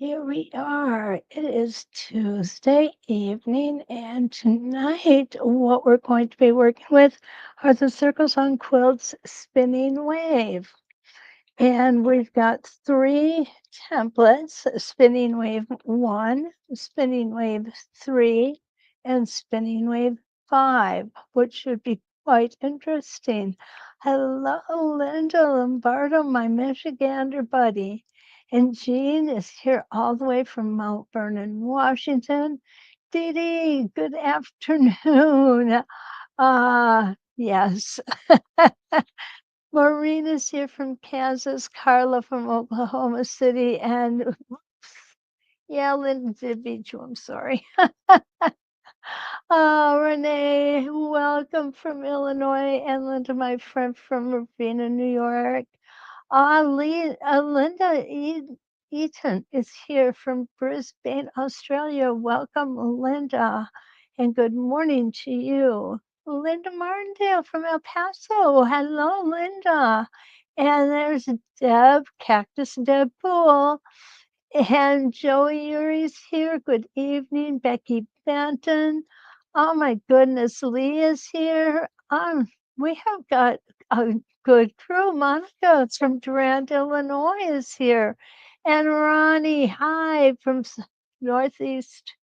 Here we are. It is Tuesday evening, and tonight what we're going to be working with are the Circles on Quilts spinning wave. And we've got three templates, spinning wave 1, spinning wave 3, and spinning wave 5, which should be quite interesting. Hello, Linda Lombardo, my Michigander buddy. And Jean is here all the way from Mount Vernon, Washington. Dee Dee, good afternoon. Yes. Maureen is here from Kansas, Carla from Oklahoma City, and yeah, Linda did beat you. I'm sorry. Renee, welcome from Illinois, and Linda, my friend from Ravenna, New York. Linda Eaton is here from Brisbane, Australia. Welcome, Linda, and good morning to you. Linda Martindale from El Paso. Hello, Linda. And there's Deb, Cactus Deb Poole. And Joey Urie's here. Good evening. Becky Benton. Oh my goodness, Lee is here. We have got a good crew. Monica from Durand, Illinois is here. And Ronnie, hi, from Northeast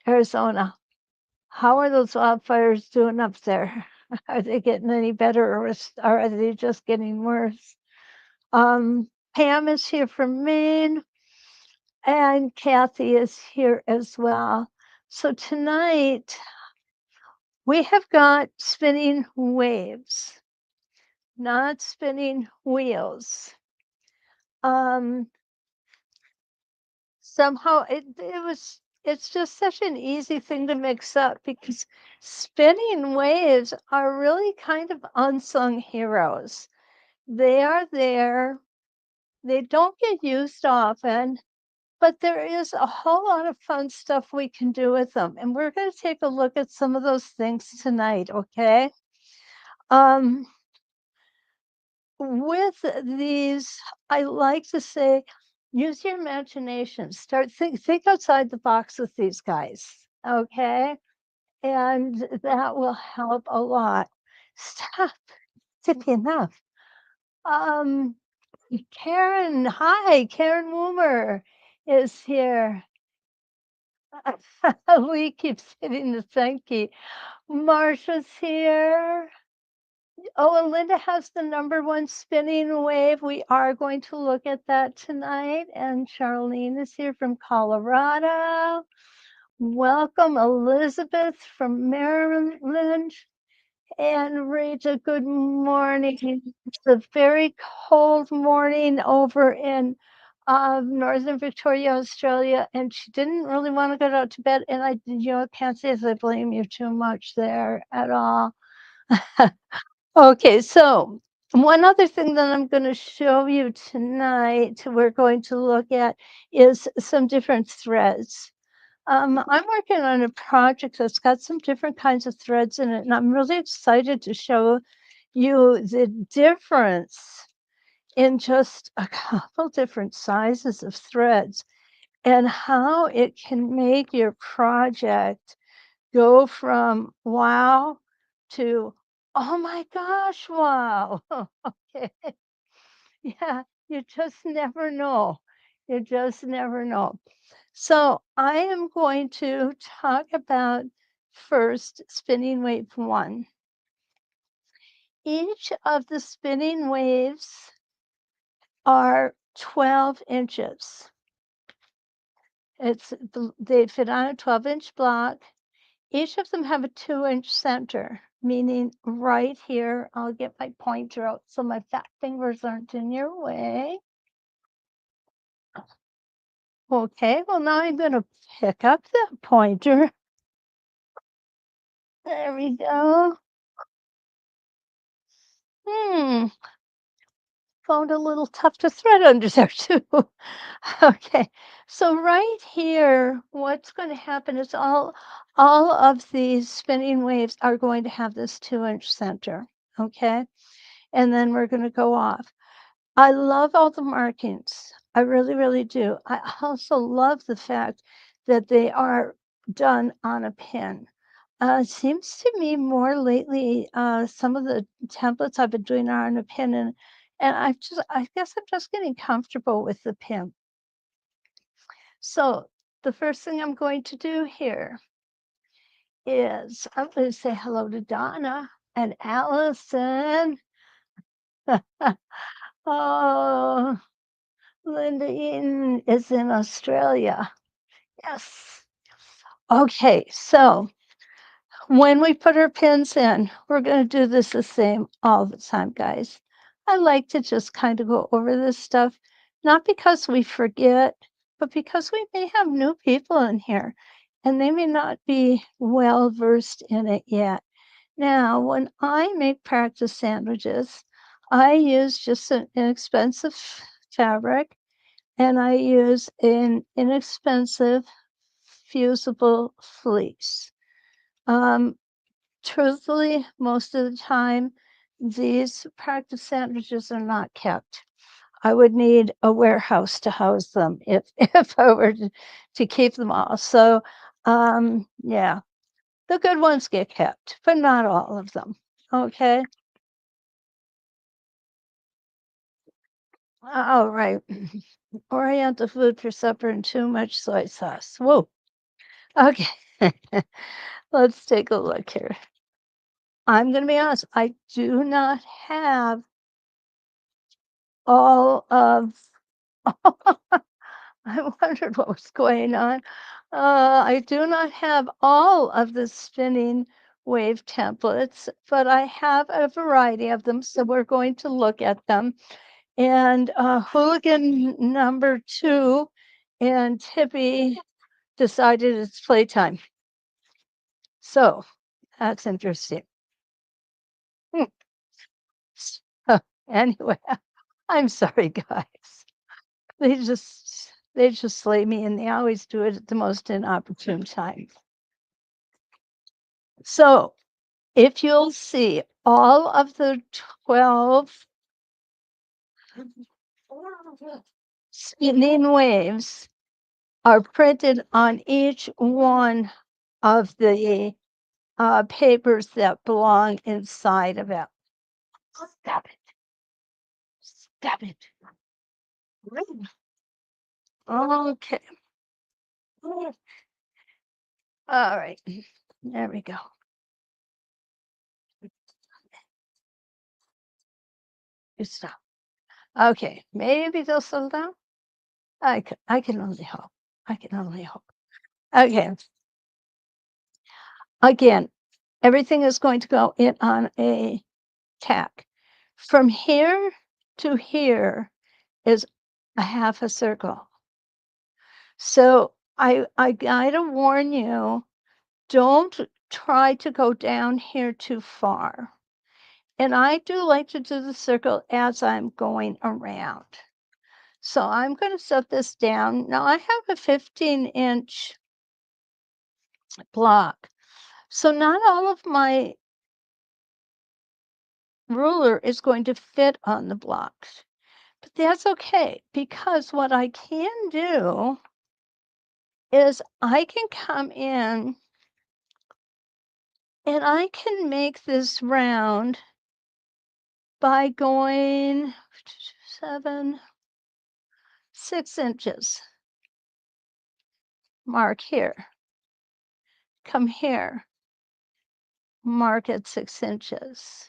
Arizona. How are those wildfires doing up there? Are they getting any better or are they just getting worse? Pam is here from Maine. And Kathy is here as well. So tonight we have got spinning waves, not spinning wheels. Somehow it's just such an easy thing to mix up because spinning waves are really kind of unsung heroes. They are there. They don't get used often. But there is a whole lot of fun stuff we can do with them. And we're going to take a look at some of those things tonight, okay? With these, I like to say, use your imagination. Think outside the box with these guys, okay? And that will help a lot. Stop. Tippy enough. Um, Karen, hi, Karen Woomer is here. We keep hitting the thank you. Marsha's here. Oh, and Linda has the #1 spinning wave. We are going to look at that tonight. And Charlene is here from Colorado. Welcome, Elizabeth from Maryland. And Rita, good morning. It's a very cold morning over in Northern Victoria, Australia, and she didn't really want to go out to bed. And can't say as I blame you too much there at all. Okay, so one other thing that I'm going to show you tonight, we're going to look at is some different threads. I'm working on a project that's got some different kinds of threads in it, and I'm really excited to show you the difference in just a couple different sizes of threads and how it can make your project go from wow to oh my gosh, wow. Okay. Yeah, you just never know. You just never know. So I am going to talk about first spinning wave 1. Each of the spinning waves are 12 inches. They fit on a 12-inch block. Each of them have a 2-inch center, meaning right here, I'll get my pointer out so my fat fingers aren't in your way. Okay, well now I'm going to pick up the pointer. There we go. Found a little tough to thread under there too. Okay, so right here, what's going to happen is all of these spinning waves are going to have this 2-inch center, okay? And then we're going to go off. I love all the markings. I really, really do. I also love the fact that they are done on a pin. It seems to me more lately, some of the templates I've been doing are on a pin, and I guess I'm just getting comfortable with the pin. So the first thing I'm going to do here is I'm going to say hello to Donna and Allison. Oh, Linda Eaton is in Australia. Yes. Okay, so when we put our pins in, we're going to do this the same all the time, guys. I like to just kind of go over this stuff, not because we forget, but because we may have new people in here and they may not be well versed in it yet. Now, when I make practice sandwiches, I use just an inexpensive fabric and I use an inexpensive fusible fleece. Um, Truthfully, most of the time, these practice sandwiches are not kept. I would need a warehouse to house them if if I were to keep them all. So, yeah, the good ones get kept, but not all of them. Okay. All right. Oriental food for supper and too much soy sauce. Whoa. Okay. Let's take a look here. I'm going to be honest. I do not have all of I wondered what was going on. I do not have all of the spinning wave templates, but I have a variety of them, so we're going to look at them. And hooligan number 2 and Tippy decided it's playtime. So that's interesting. Hmm. Anyway, I'm sorry, guys. They just slay me, and they always do it at the most inopportune time. So if you'll see, all of the 12 spinning waves are printed on each one of the papers that belong inside of it. Stop it. Stop it. Okay. All right. There we go. You stop. Okay. Maybe they'll slow down. I can only hope. I can only hope. Okay. Again, everything is going to go in on a tack. From here to here is a half a circle. So I gotta warn you, don't try to go down here too far. And I do like to do the circle as I'm going around. So I'm going to set this down. Now I have a 15-inch block. So not all of my ruler is going to fit on the blocks. But that's okay, because what I can do is I can come in and I can make this round by going 6 inches. Mark here. Come here. Mark at 6 inches.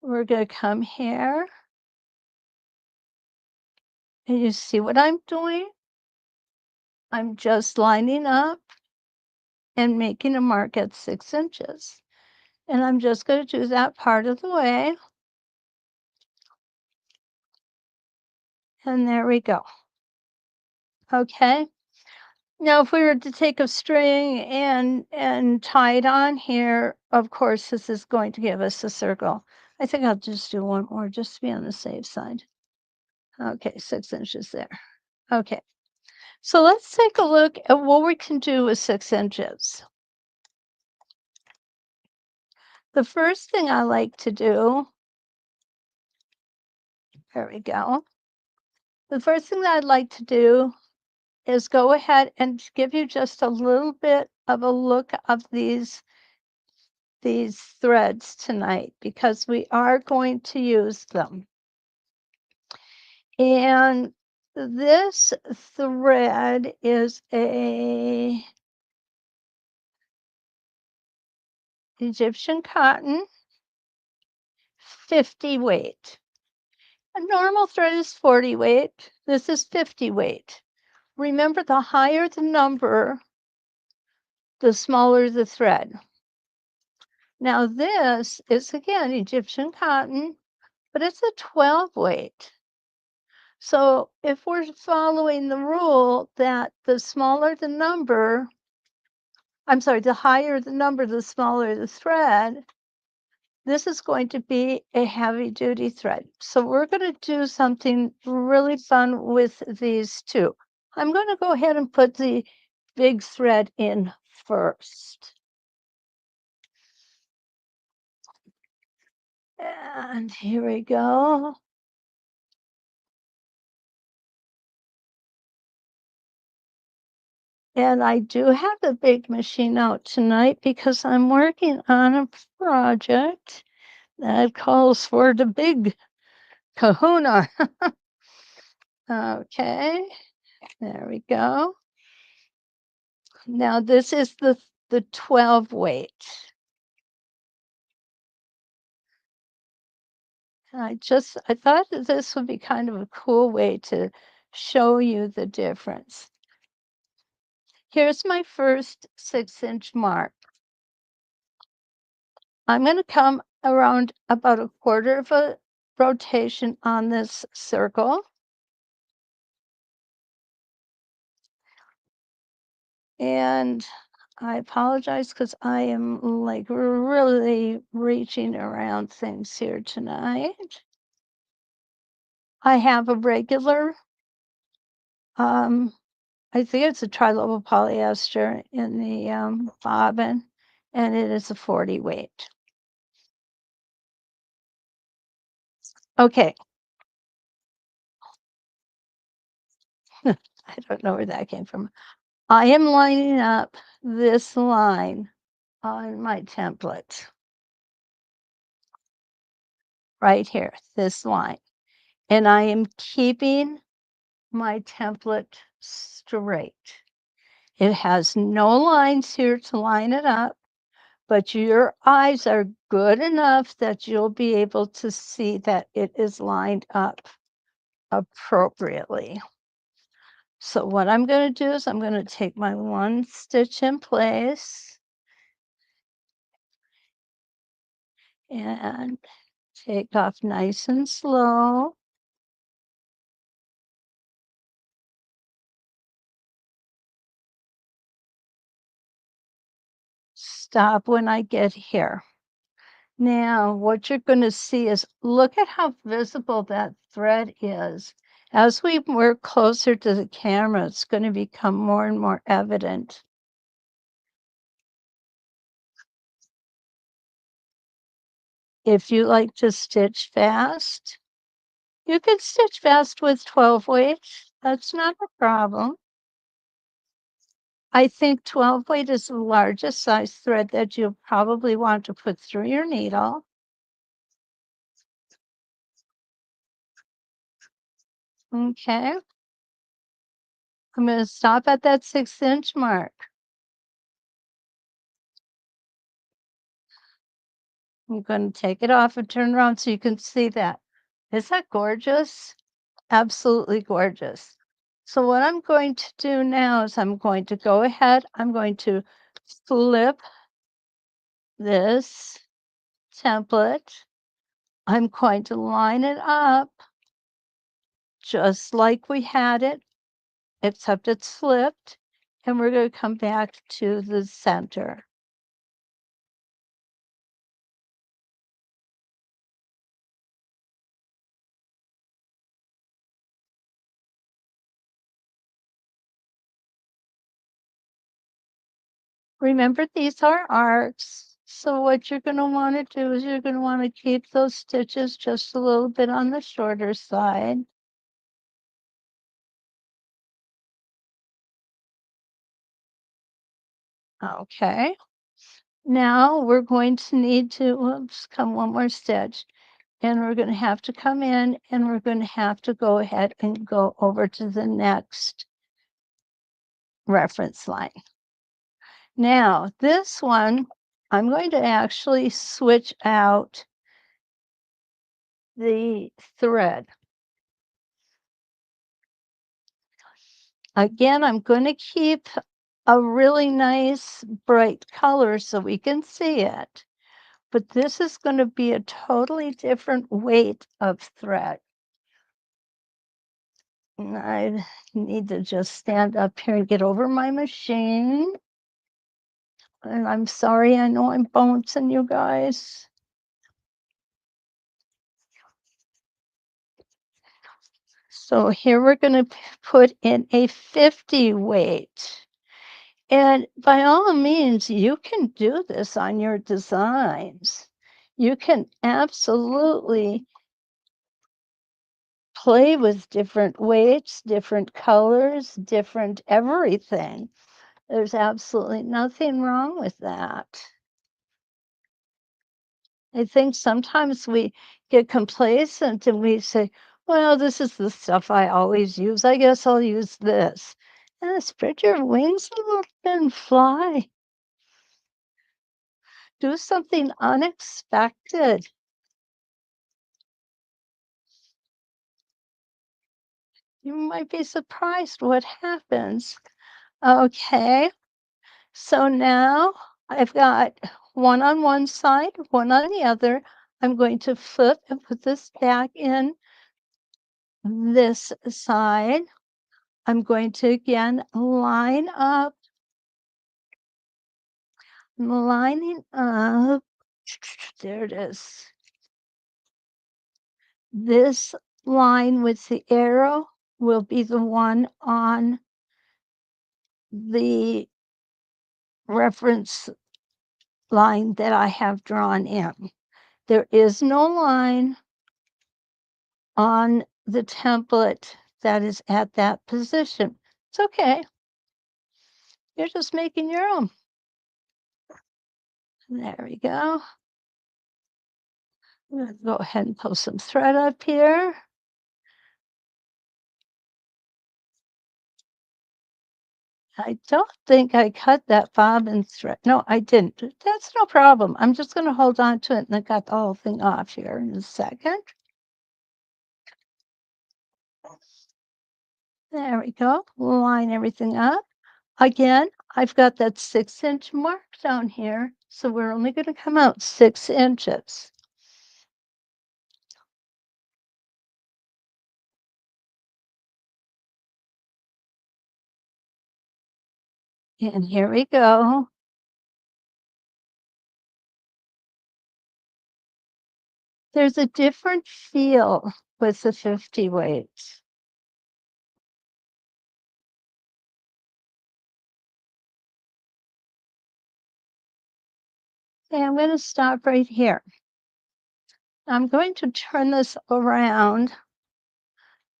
We're going to come here. And you see what I'm doing? I'm just lining up and making a mark at 6 inches. And I'm just going to do that part of the way. And there we go. Okay. Now, if we were to take a string and tie it on here, of course, this is going to give us a circle. I think I'll just do one more just to be on the safe side. Okay, 6 inches there. Okay. So let's take a look at what we can do with 6 inches. The first thing I like to do, there we go, The first thing that I'd like to do is go ahead and give you just a little bit of a look of these threads tonight because we are going to use them. And this thread is a Egyptian cotton 50 weight. A normal thread is 40 weight. This is 50 weight. Remember, the higher the number, the smaller the thread. Now this is again Egyptian cotton, but it's a 12 weight. So if we're following the rule that the smaller the number, the higher the number, the smaller the thread, this is going to be a heavy duty thread. So we're going to do something really fun with these two. I'm going to go ahead and put the big thread in first. And here we go. And I do have the big machine out tonight because I'm working on a project that calls for the big kahuna. Okay, there we go. Now this is the 12 weight. And I thought that this would be kind of a cool way to show you the difference. Here's my first 6-inch mark. I'm going to come around about a quarter of a rotation on this circle. And I apologize because I am like really reaching around things here tonight. I have a regular, I think it's a tri-level polyester in the bobbin, and it is a 40 weight. Okay. I don't know where that came from. I am lining up this line on my template. Right here, this line. And I am keeping my template straight. It has no lines here to line it up, but your eyes are good enough that you'll be able to see that it is lined up appropriately. So what I'm going to do is I'm going to take my one stitch in place and take off nice and slow. Stop when I get here. Now, what you're going to see is look at how visible that thread is. As we work closer to the camera, it's going to become more and more evident. If you like to stitch fast, you can stitch fast with 12 weight. That's not a problem. I think 12 weight is the largest size thread that you'll probably want to put through your needle. Okay. I'm going to stop at that 6-inch mark. I'm going to take it off and turn around so you can see that. Is that gorgeous? Absolutely gorgeous. So what I'm going to do now is I'm going to go ahead, I'm going to flip this template. I'm going to line it up just like we had it, except it's flipped, and we're going to come back to the center. Remember, these are arcs. So what you're going to want to do is you're going to want to keep those stitches just a little bit on the shorter side. Okay. Now we're going to need to, whoops, come one more stitch. And we're going to have to come in and we're going to have to go ahead and go over to the next reference line. Now, this one, I'm going to actually switch out the thread. Again, I'm going to keep a really nice bright color so we can see it. But this is going to be a totally different weight of thread. And I need to just stand up here and get over my machine. And I'm sorry, I know I'm bouncing you guys. So here we're going to put in a 50 weight. And by all means, you can do this on your designs. You can absolutely play with different weights, different colors, different everything. There's absolutely nothing wrong with that. I think sometimes we get complacent and we say, well, this is the stuff I always use. I guess I'll use this. And spread your wings a little bit and fly. Do something unexpected. You might be surprised what happens. Okay, so now I've got one on one side, one on the other. I'm going to flip and put this back in this side. I'm going to again line up. I'm lining up. There it is. This line with the arrow will be the one on the reference line that I have drawn in. There is no line on the template that is at that position. It's okay. You're just making your own. There we go. I'm gonna go ahead and post some thread up here. I don't think I cut that bobbin thread. No, I didn't. That's no problem. I'm just going to hold on to it and I got the whole thing off here in a second. There we go. Line everything up. Again, I've got that 6-inch mark down here. So we're only going to come out 6 inches. And here we go. There's a different feel with the 50 weights. Okay, I'm going to stop right here. I'm going to turn this around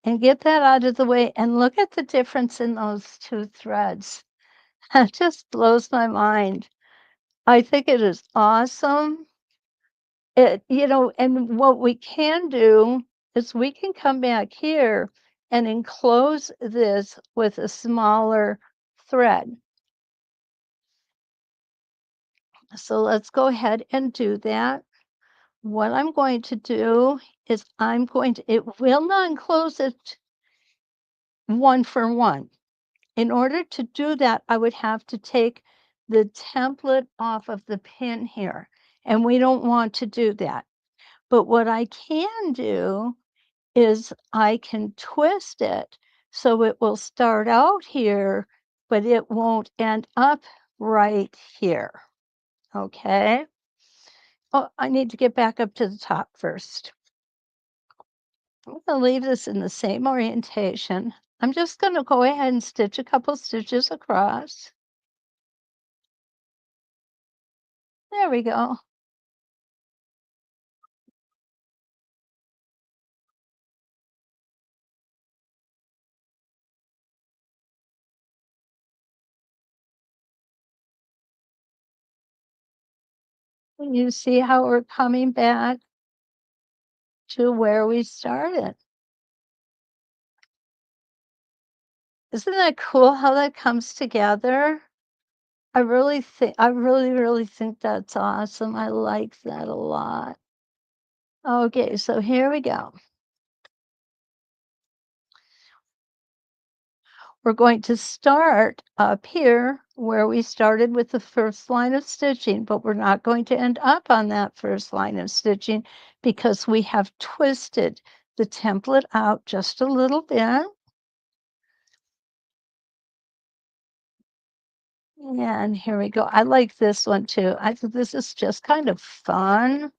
and get that out of the way and look at the difference in those two threads. That just blows my mind. I think it is awesome. And what we can do is we can come back here and enclose this with a smaller thread. So let's go ahead and do that. What I'm going to do is it will not enclose it one for one. In order to do that, I would have to take the template off of the pin here, and we don't want to do that. But what I can do is I can twist it so it will start out here, but it won't end up right here. Okay. Oh, I need to get back up to the top first. I'm going to leave this in the same orientation. I'm just going to go ahead and stitch a couple stitches across. There we go. You see how we're coming back to where we started. Isn't that cool how that comes together? I really think that's awesome. I like that a lot. Okay, so here we go. We're going to start up here where we started with the first line of stitching, but we're not going to end up on that first line of stitching because we have twisted the template out just a little bit. And here we go. I like this one too. I think this is just kind of fun.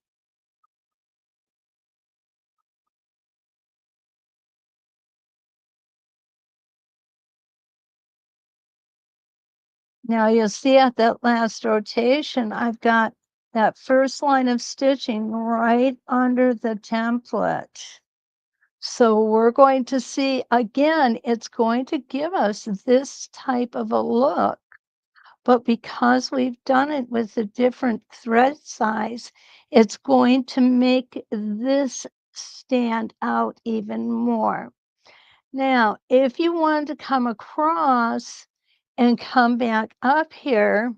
Now you'll see at that last rotation, I've got that first line of stitching right under the template. So we're going to see again, it's going to give us this type of a look, but because we've done it with a different thread size, it's going to make this stand out even more. Now, if you want to come across and come back up here,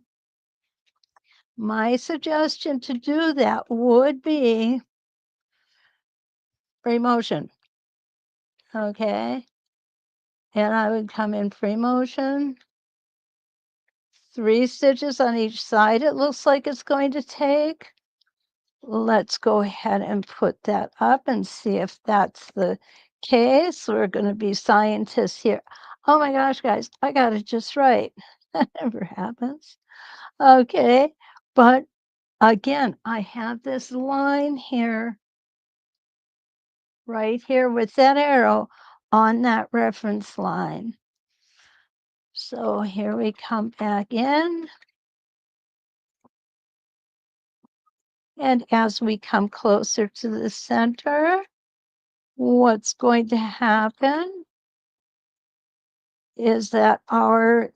my suggestion to do that would be free motion, okay? And I would come in free motion, 3 stitches on each side it looks like it's going to take. Let's go ahead and put that up and see if that's the case. We're gonna be scientists here. Oh my gosh, guys, I got it just right. That never happens. Okay, but again, I have this line here, right here with that arrow on that reference line. So here we come back in. And as we come closer to the center, what's going to happen is that our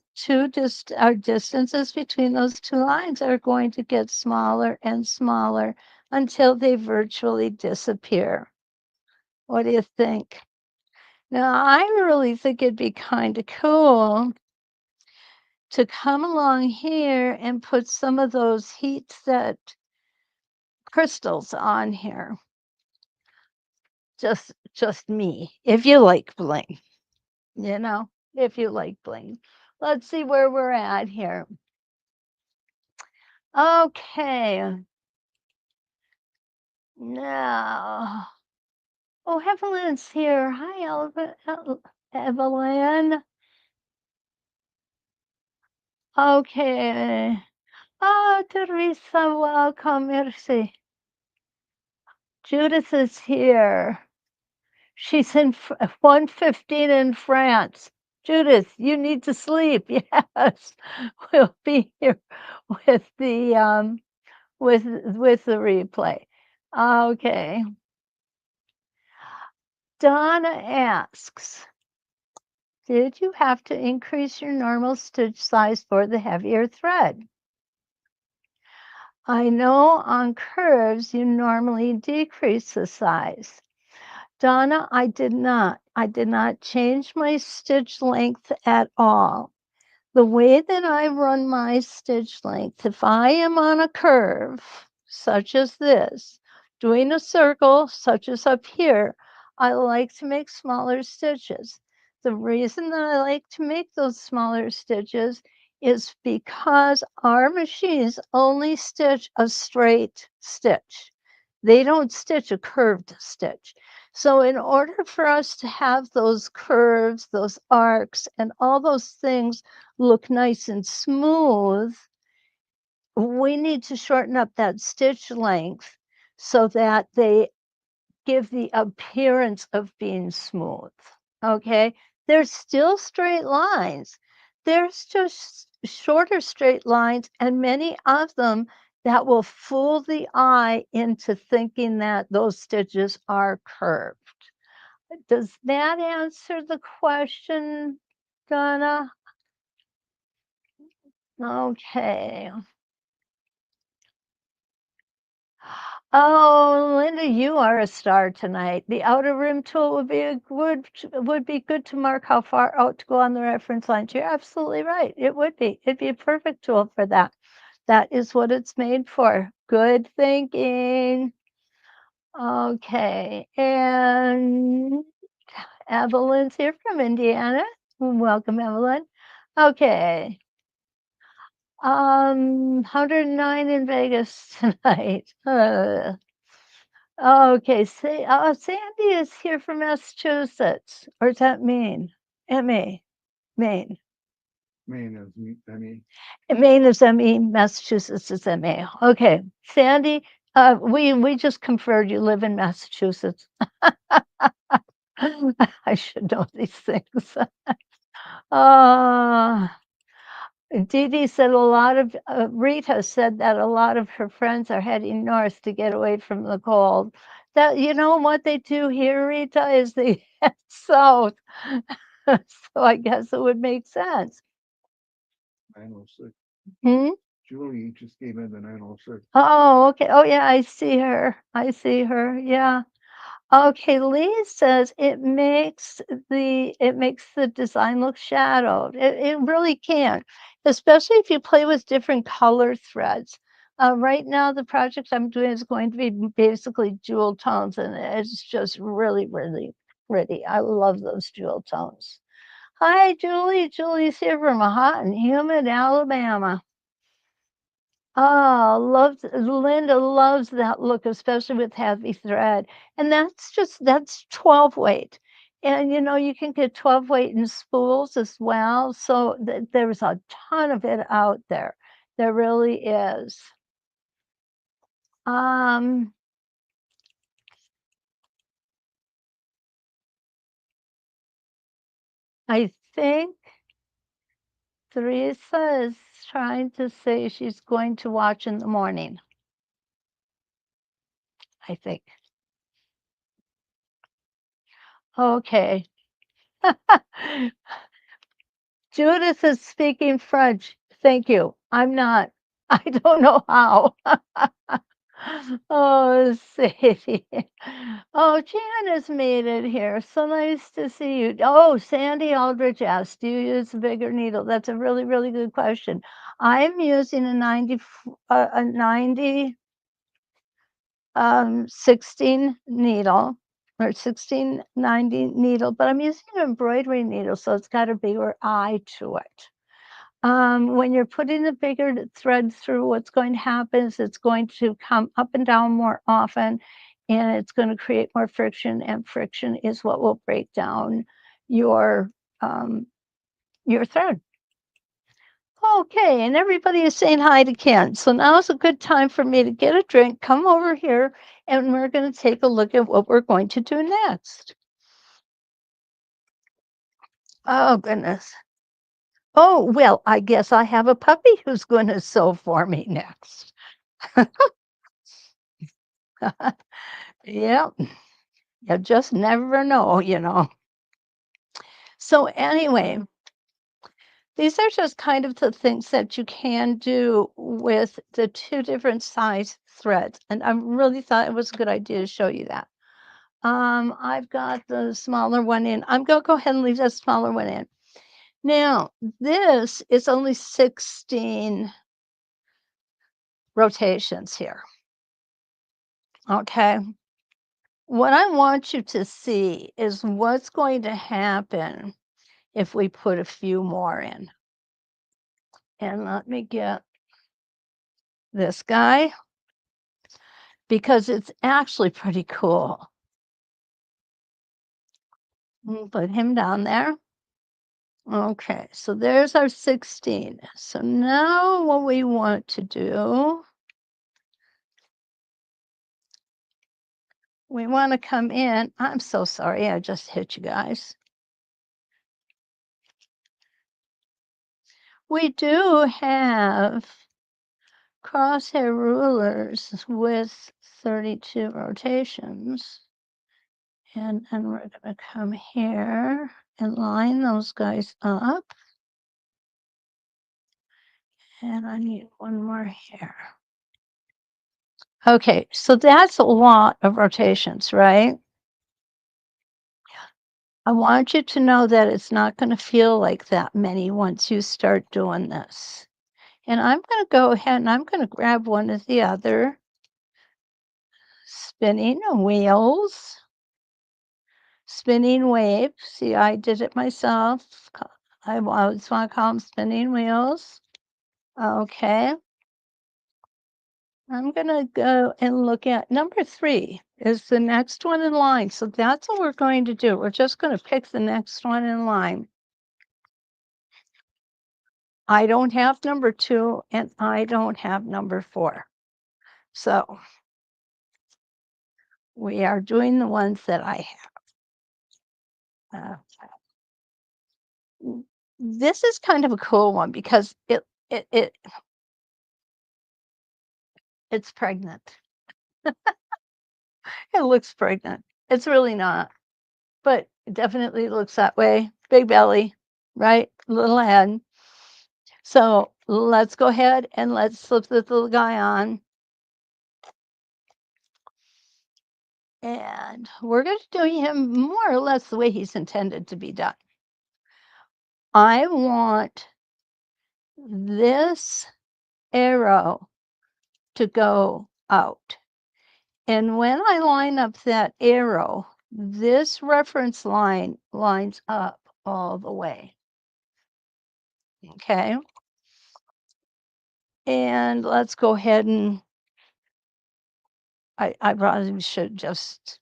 our distances between those two lines are going to get smaller and smaller until they virtually disappear. What do you think? Now, I really think it'd be kind of cool to come along here and put some of those heat set crystals on here. Just me, if you like bling, you know, if you like bling. Let's see where we're at here. Okay. Now, oh, Evelyn's here. Hi, Evelyn. Okay. Oh, Teresa, welcome. Merci. Judith is here. She's in 1:15 in France. Judith, you need to sleep. Yes, we'll be here with the with the replay. Okay. Donna asks, did you have to increase your normal stitch size for the heavier thread? I know on curves you normally decrease the size. Donna, I did not. I did not change my stitch length at all. The way that I run my stitch length, if I am on a curve, such as this, doing a circle, such as up here, I like to make smaller stitches. The reason that I like to make those smaller stitches is because our machines only stitch a straight stitch. They don't stitch a curved stitch. So in order for us to have those curves, those arcs, and all those things look nice and smooth, we need to shorten up that stitch length so that they give the appearance of being smooth. Okay, there's still straight lines. There's just shorter straight lines, and many of them that will fool the eye into thinking that those stitches are curved. Does that answer the question, Donna? Okay. Oh, Linda, you are a star tonight. The outer rim tool would be good to mark how far out to go on the reference lines. You're absolutely right. It would be. It'd be a perfect tool for that. That is what it's made for. Good thinking. Okay, and Evelyn's here from Indiana. Welcome, Evelyn. Okay. 109 in Vegas tonight. Okay, Sandy is here from Massachusetts. Or is that Maine? MA, Maine. Maine is ME. Maine is ME, Massachusetts is MA. Okay, Sandy, we just conferred you live in Massachusetts. I should know these things. Uh, Dee Dee said a lot of, Rita said that a lot of her friends are heading north to get away from the cold. That, you know what they do here, Rita, is they head south. So I guess it would make sense. 906. Hmm? Julie just came in the 906. Oh, okay. Oh, yeah, I see her. I see her. Yeah. Okay, Lee says it makes the design look shadowed. It really can, especially if you play with different color threads. Right now, the project I'm doing is going to be basically jewel tones, and it's just really, really pretty. I love those jewel tones. Hi, Julie. Julie's here from a hot and humid Alabama. Oh, Linda loves that look, especially with heavy thread. And that's 12 weight. And you can get 12 weight in spools as well. So there's a ton of it out there. There really is. Um, I think Teresa is trying to say she's going to watch in the morning, I think. Okay. Judith is speaking French. Thank you. I'm not. I don't know how. Oh, Sadie. Oh, Jan has made it here. So nice to see you. Oh, Sandy Aldrich asked, do you use a bigger needle? That's a really, really good question. I'm using a 90 16 needle or 1690 needle, but I'm using an embroidery needle, so it's got a bigger eye to it. When you're putting the bigger thread through, what's going to happen is it's going to come up and down more often, and it's going to create more friction, and friction is what will break down your um, your thread. Okay, and everybody is saying hi to Ken. So now is a good time for me to get a drink, come over here, and we're going to take a look at what we're going to do next. Oh, goodness. Oh, well, I guess I have a puppy who's going to sew for me next. Yeah, you just never know. So, anyway, these are just kind of the things that you can do with the two different size threads. And I really thought it was a good idea to show you that. I've got the smaller one in. I'm going to go ahead and leave that smaller one in. Now, this is only 16 rotations here. Okay. What I want you to see is what's going to happen if we put a few more in. And let me get this guy because it's actually pretty cool. Put him down there. Okay, so there's our 16. So now what we want to do, we want to come in. I'm so sorry, I just hit you guys. We do have crosshair rulers with 32 rotations. And we're going to come here and line those guys up. And I need one more here. Okay, so that's a lot of rotations, right? I want you to know that it's not going to feel like that many once you start doing this. And I'm going to go ahead and I'm going to grab one of the other spinning wheels, spinning waves. See, I did it myself. I always want to call them spinning wheels. Okay. I'm going to go and look at number 3 is the next one in line. So that's what we're going to do. We're just going to pick the next one in line. I don't have number 2 and I don't have number 4. So we are doing the ones that I have. This is kind of a cool one because it's pregnant. It looks pregnant. It's really not, but it definitely looks that way. Big belly, right? Little head. So let's go ahead and let's slip this little guy on. And we're going to do him more or less the way he's intended to be done. I want this arrow to go out. And when I line up that arrow, this reference line lines up all the way. Okay. And let's go ahead and I probably should just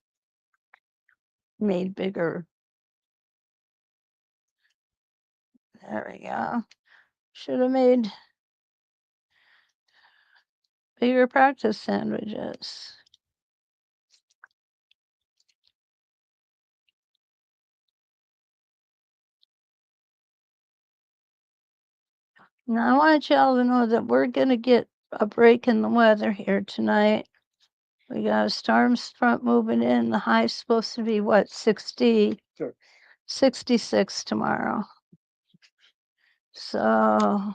made bigger. There we go. Should have made bigger practice sandwiches. Now I want y'all to know that we're gonna get a break in the weather here tonight. We got a storm front moving in. The high's supposed to be what, 60, Sure. 66 tomorrow. So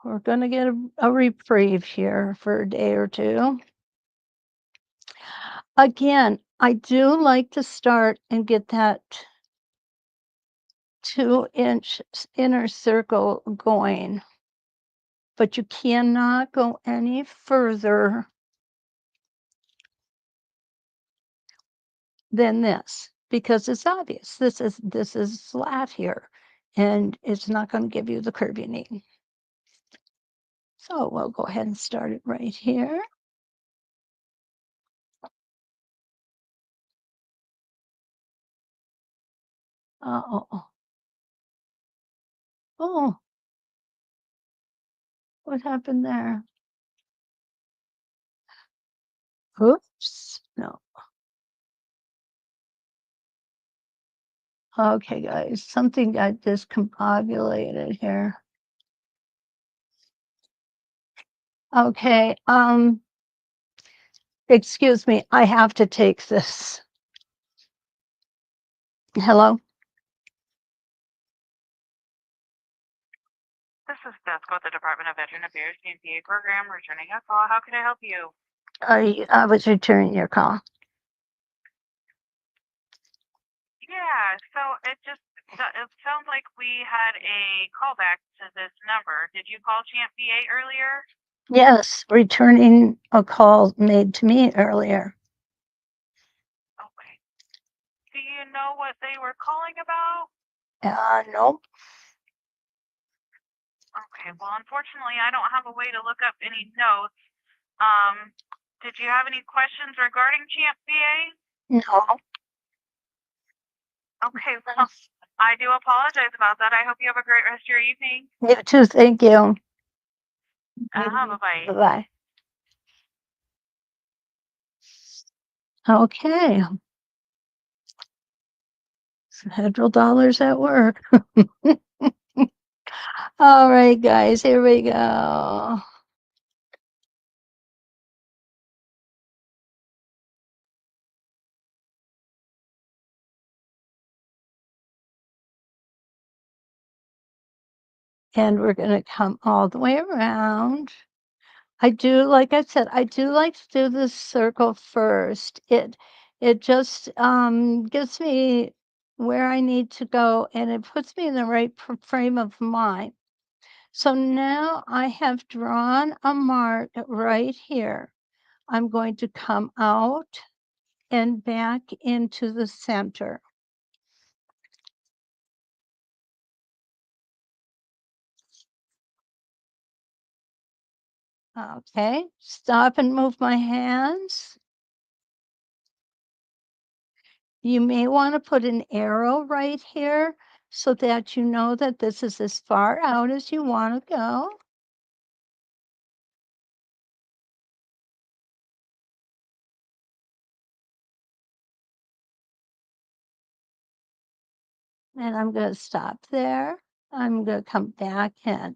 we're gonna get a reprieve here for a day or two. Again, I do like to start and get that 2-inch inner circle going, but you cannot go any further than this because it's obvious. This is flat here and it's not going to give you the curve you need. So we'll go ahead and start it right here. Oh, oh, what happened there? Oops, no. Okay, guys, something got discombobulated here. Okay, excuse me, I have to take this. Hello? This is Beth with the Department of Veteran Affairs CMPA program, returning a call. How can I help you? I was returning your call. Yeah, so it sounds like we had a callback to this number. Did you call Champ VA earlier? Yes, returning a call made to me earlier. Okay. Do you know what they were calling about? Nope. Okay, well, unfortunately, I don't have a way to look up any notes. Did you have any questions regarding Champ VA? No. Okay, well, I do apologize about that. I hope you have a great rest of your evening. You too. Thank you. Bye-bye. Bye-bye. Okay. Federal dollars at work. All right, guys, here we go. And we're going to come all the way around. I do, like I said, I do like to do this circle first. It just gives me where I need to go, and it puts me in the right frame of mind. So now I have drawn a mark right here. I'm going to come out and back into the center. Okay, stop and move my hands. You may want to put an arrow right here so that you know that this is as far out as you want to go. And I'm going to stop there. I'm going to come back in.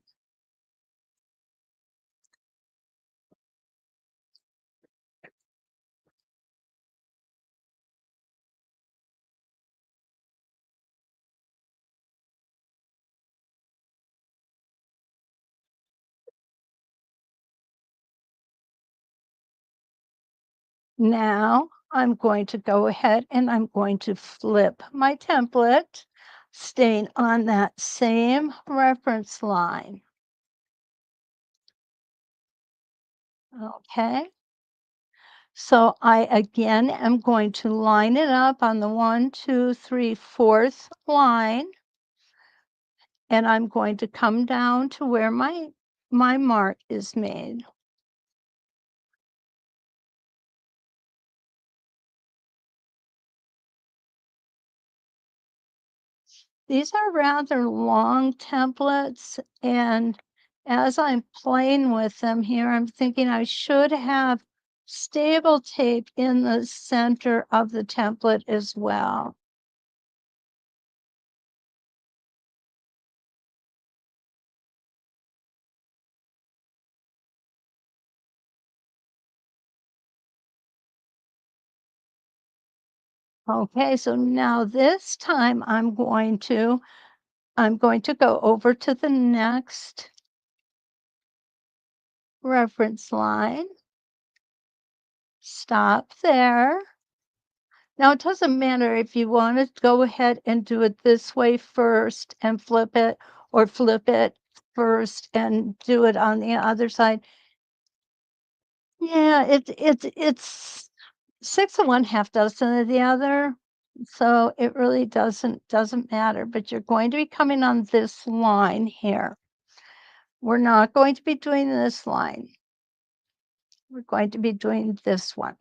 Now I'm going to go ahead and I'm going to flip my template, staying on that same reference line. Okay. So I again am going to line it up on the 1, 2, 3, 4th line. And I'm going to come down to where my mark is made. These are rather long templates, and as I'm playing with them here, I'm thinking I should have stable tape in the center of the template as well. Okay, so now this time I'm going to go over to the next reference line. Stop there. Now, it doesn't matter if you want to go ahead and do it this way first and flip it, or flip it first and do it on the other side. Yeah, it's 6 of one, half dozen of the other. So it really doesn't matter, but you're going to be coming on this line here. We're not going to be doing this line. We're going to be doing this one.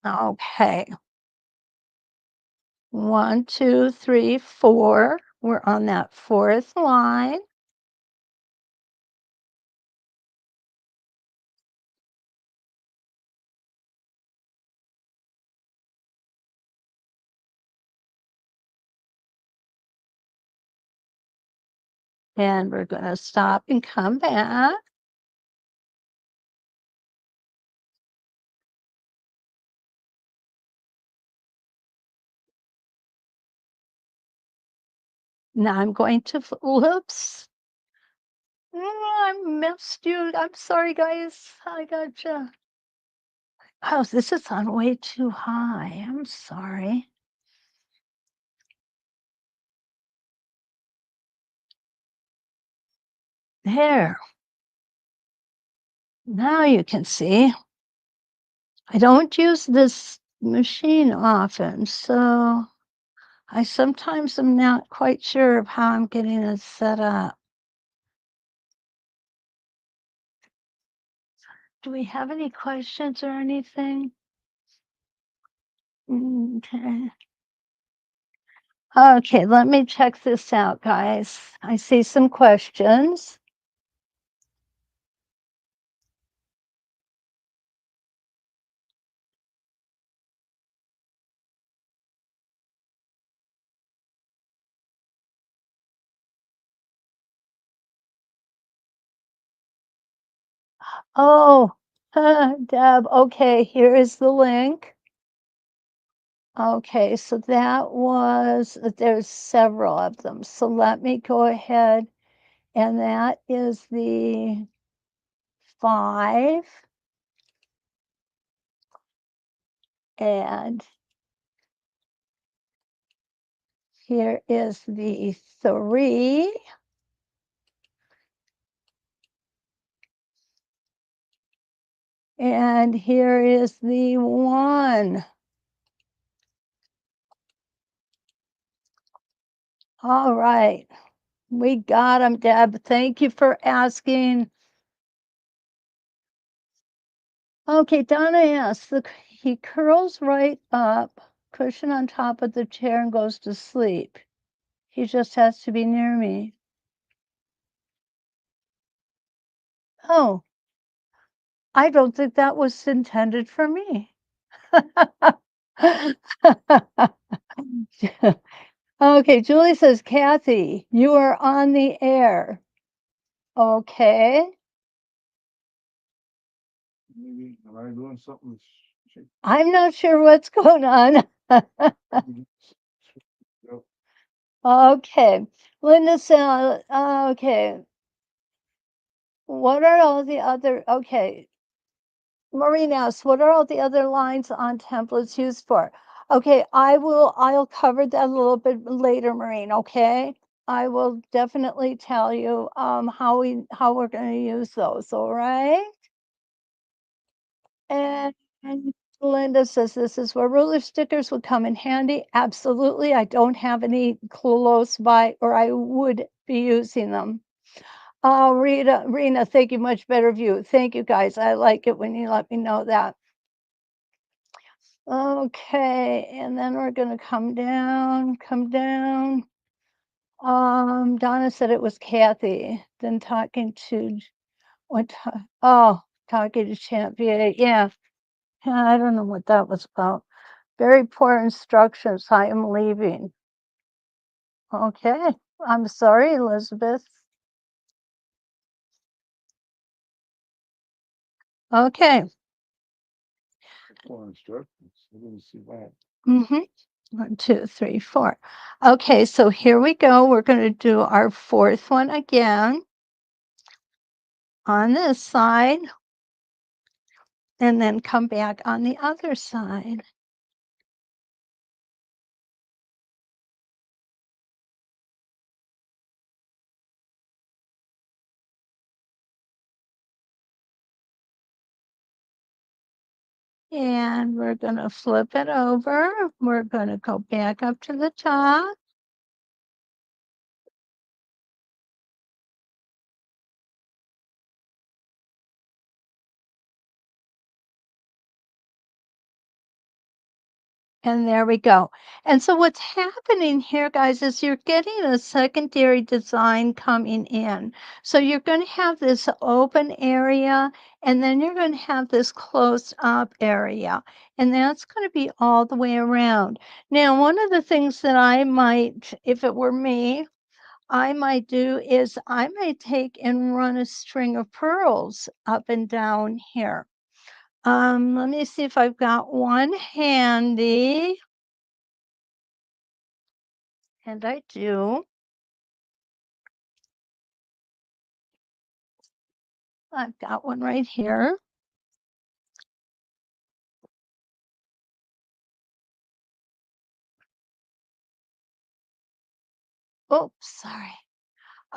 Okay. 1, 2, 3, 4. We're on that 4th line. And we're going to stop and come back. Now I'm going to, whoops. I missed you. I'm sorry, guys. I gotcha. Oh, this is on way too high. I'm sorry. There. Now you can see. I don't use this machine often, so I sometimes am not quite sure of how I'm getting it set up. Do we have any questions or anything? Okay. Okay, let me check this out, guys. I see some questions. Oh, Deb, okay, here is the link. Okay, so that was, there's several of them. So let me go ahead and that is the 5, and here is the 3, and here is the 1. All right, we got them, Deb. Thank you for asking. Okay, Donna asks, he curls right up, cushion on top of the chair, and goes to sleep. He just has to be near me. Oh, I don't think that was intended for me. Okay, Julie says, Kathy, you are on the air. Okay. Maybe, am I doing something? I'm not sure what's going on. Yep. Okay. Linda said, okay. What are all the other, okay. Maureen asks, what are all the other lines on templates used for? Okay, I'll cover that a little bit later, Maureen, okay? I will definitely tell you how we're going to use those, all right? And Linda says this is where ruler stickers would come in handy. Absolutely. I don't have any close by, or I would be using them. Rena, thank you. Much better view. Thank you, guys. I like it when you let me know that. Okay, and then we're gonna come down. Donna said it was Kathy. Then talking to what? Talking to Champ VA. Yeah, I don't know what that was about. Very poor instructions. I am leaving. Okay, I'm sorry, Elizabeth. Okay. For instructions, I didn't see that. Mm-hmm. 1, 2, 3, 4. Okay, so here we go. We're going to do our 4th one again on this side, and then come back on the other side. And we're going to flip it over. We're going to go back up to the top. And there we go. And so what's happening here, guys, is you're getting a secondary design coming in. So you're going to have this open area, and then you're going to have this closed up area. And that's going to be all the way around. Now, one of the things that I might, if it were me, I might do is I might take and run a string of pearls up and down here. Let me see if I've got one handy. And I do. I've got one right here. Oops, sorry.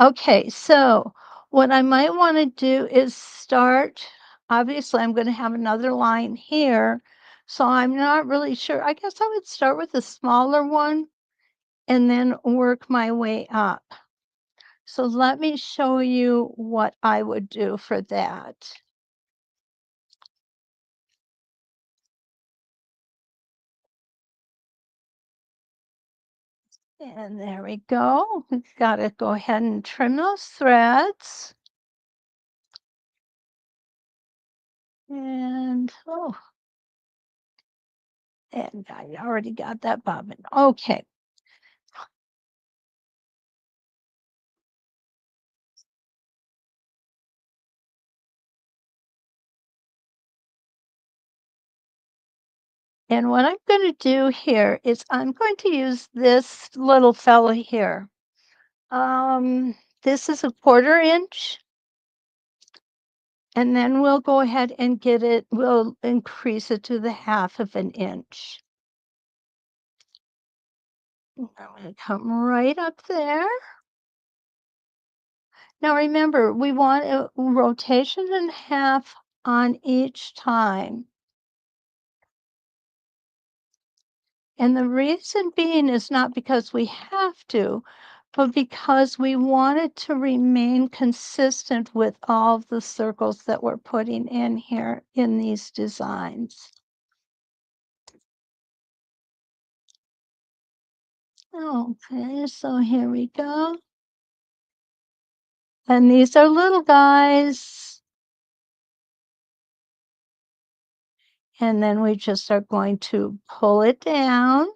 Okay, so what I might want to do is start, obviously I'm going to have another line here, so I'm not really sure. I guess I would start with a smaller one and then work my way up. So let me show you what I would do for that. And there we go. We've got to go ahead and trim those threads. And, and I already got that bobbin. Okay. And what I'm going to do here is I'm going to use this little fella here. this is a 1/4 inch. And then we'll go ahead and we'll increase it to the 1/2 inch. I'm going to come right up there. Now remember, we want a rotation and 1/2 on each time. And the reason being is not because we have to, but because we want it to remain consistent with all the circles that we're putting in here in these designs. Okay, so here we go. And these are little guys. And then we just are going to pull it down.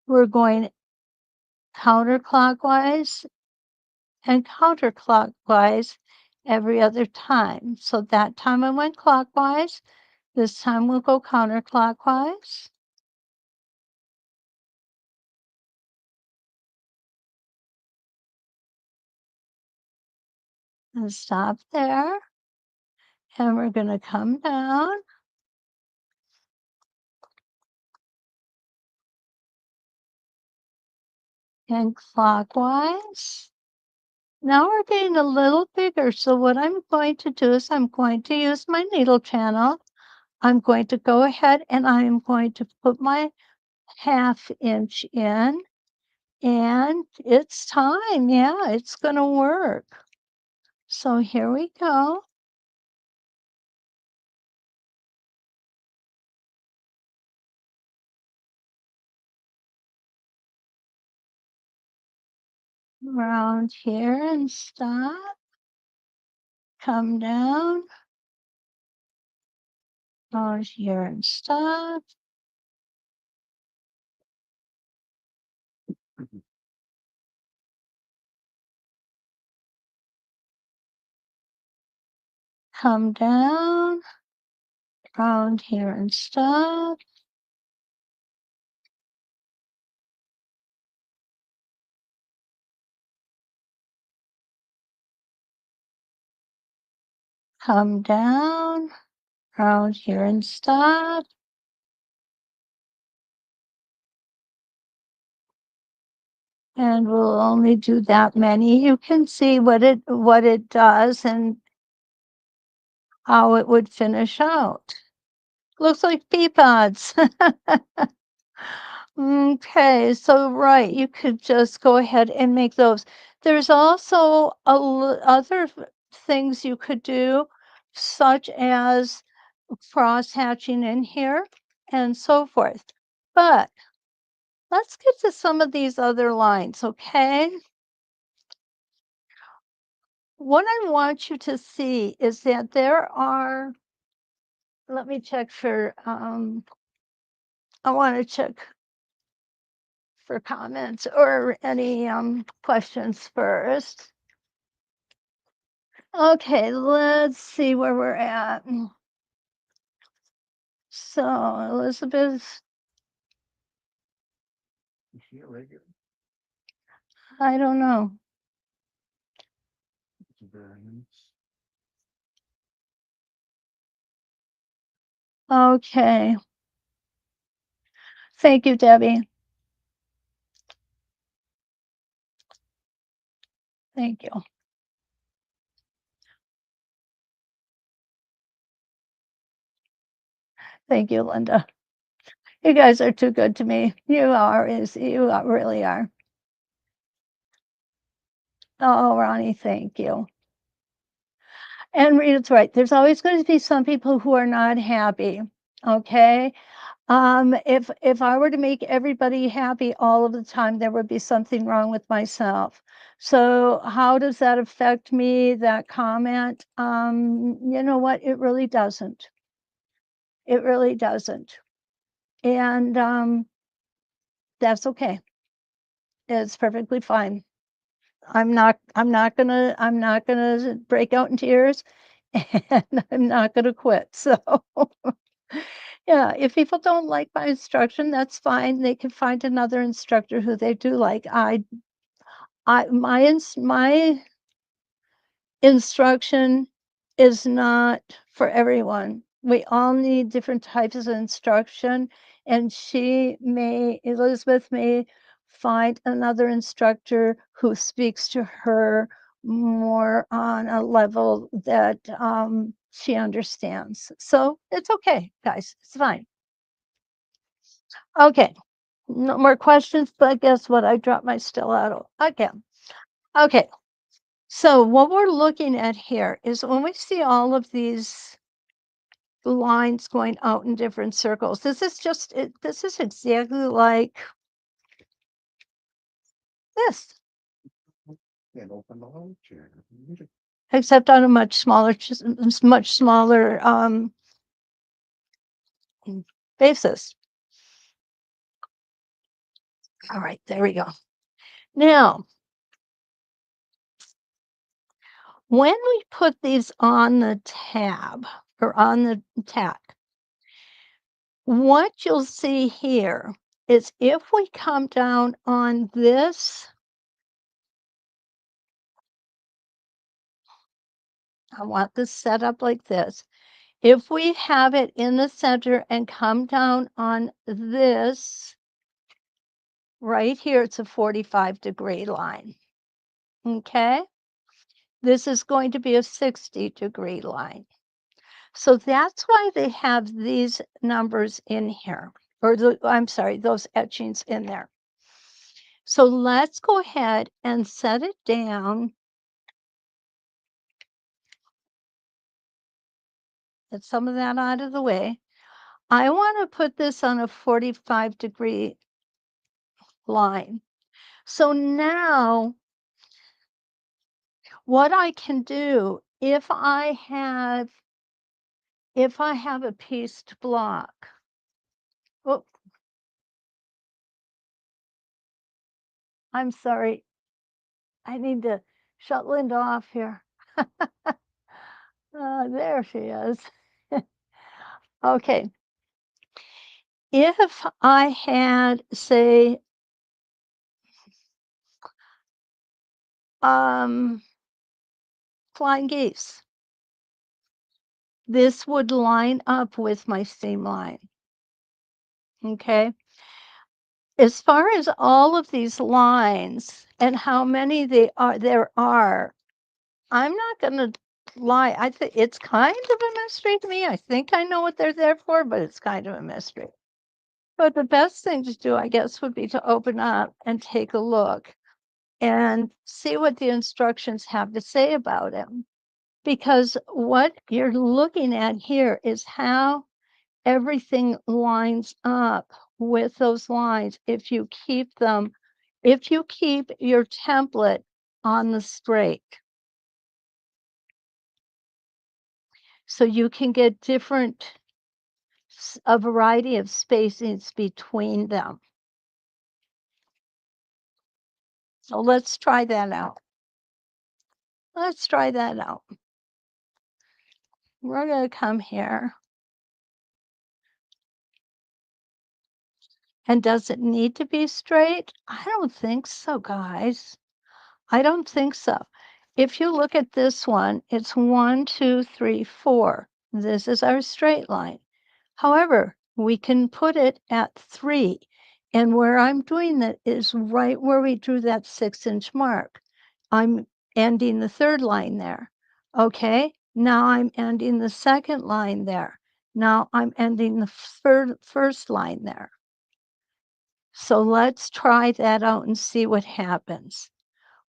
We're going counterclockwise and counterclockwise every other time. So that time I went clockwise. This time we'll go counterclockwise. And stop there. And we're going to come down. And clockwise. Now we're getting a little bigger. So what I'm going to do is I'm going to use my needle channel. I'm going to go ahead and I'm going to put my 1/2 inch in. And it's time. Yeah, it's going to work. So here we go. Around here and stop. Come down. Around here and stop. Come down. Around here and stop. Come down. Around here and stop. And we'll only do that many. You can see what it does and how it would finish out. Looks like pea pods. Okay, so right, you could just go ahead and make those. There's also other things you could do, such as cross hatching in here and so forth. But let's get to some of these other lines, okay? What I want you to see is that there are, let me check for, I want to check for comments or any questions first. Okay, let's see where we're at. So Elizabeth, Is she a regular? I don't know. It's very nice. Okay. Thank you, Debbie. Thank you. Thank you, Linda. You guys are too good to me. You really are. Oh, Ronnie, thank you. And Rita's right. There's always going to be some people who are not happy. Okay. If I were to make everybody happy all of the time, there would be something wrong with myself. So how does that affect me, that comment? You know what? It really doesn't. It really doesn't. And that's okay. It's perfectly fine. I'm not gonna break out in tears and I'm not gonna quit. So Yeah, if people don't like my instruction, that's fine. They can find another instructor who they do like. My instruction is not for everyone. We all need different types of instruction, and Elizabeth may find another instructor who speaks to her more on a level that she understands. So it's okay, guys. It's fine. Okay. No more questions, but guess what? I dropped my stiletto again. Okay. So what we're looking at here is when we see all of these lines going out in different circles, this is exactly like this, And open the whole chair. except on a much smaller basis. All right, there we go. Now, when we put these on the tab or on the tack, what you'll see here is if we come down on this, I want this set up like this. If we have it in the center and come down on this, right here, it's a 45-degree line. Okay? This is going to be a 60-degree line. So that's why they have these numbers in here, or I'm sorry, those etchings in there. So let's go ahead and set it down. Get some of that out of the way. I want to put this on a 45-degree line. So now what I can do if I have a pieced block. Oh, I'm sorry. I need to shut Linda off here. There she is. Okay. If I had, say, flying geese, this would line up with my seam line. Okay. As far as all of these lines and how many there are, I'm not going to lie. I think it's kind of a mystery to me. I think I know what they're there for, but it's kind of a mystery. But the best thing to do, I guess, would be to open up and take a look and see what the instructions have to say about it. Because what you're looking at here is how everything lines up with those lines if you keep your template on the straight. So you can get a variety of spacings between them. So let's try that out. Let's try that out. We're going to come here. And does it need to be straight? I don't think so, guys. I don't think so. If you look at this one, it's 1, 2, 3, 4. This is our straight line. However, we can put it at 3. And where I'm doing that is right where we drew that 6-inch mark. I'm ending the third line there. Okay, now I'm ending the second line there. Now I'm ending the first line there. So let's try that out and see what happens.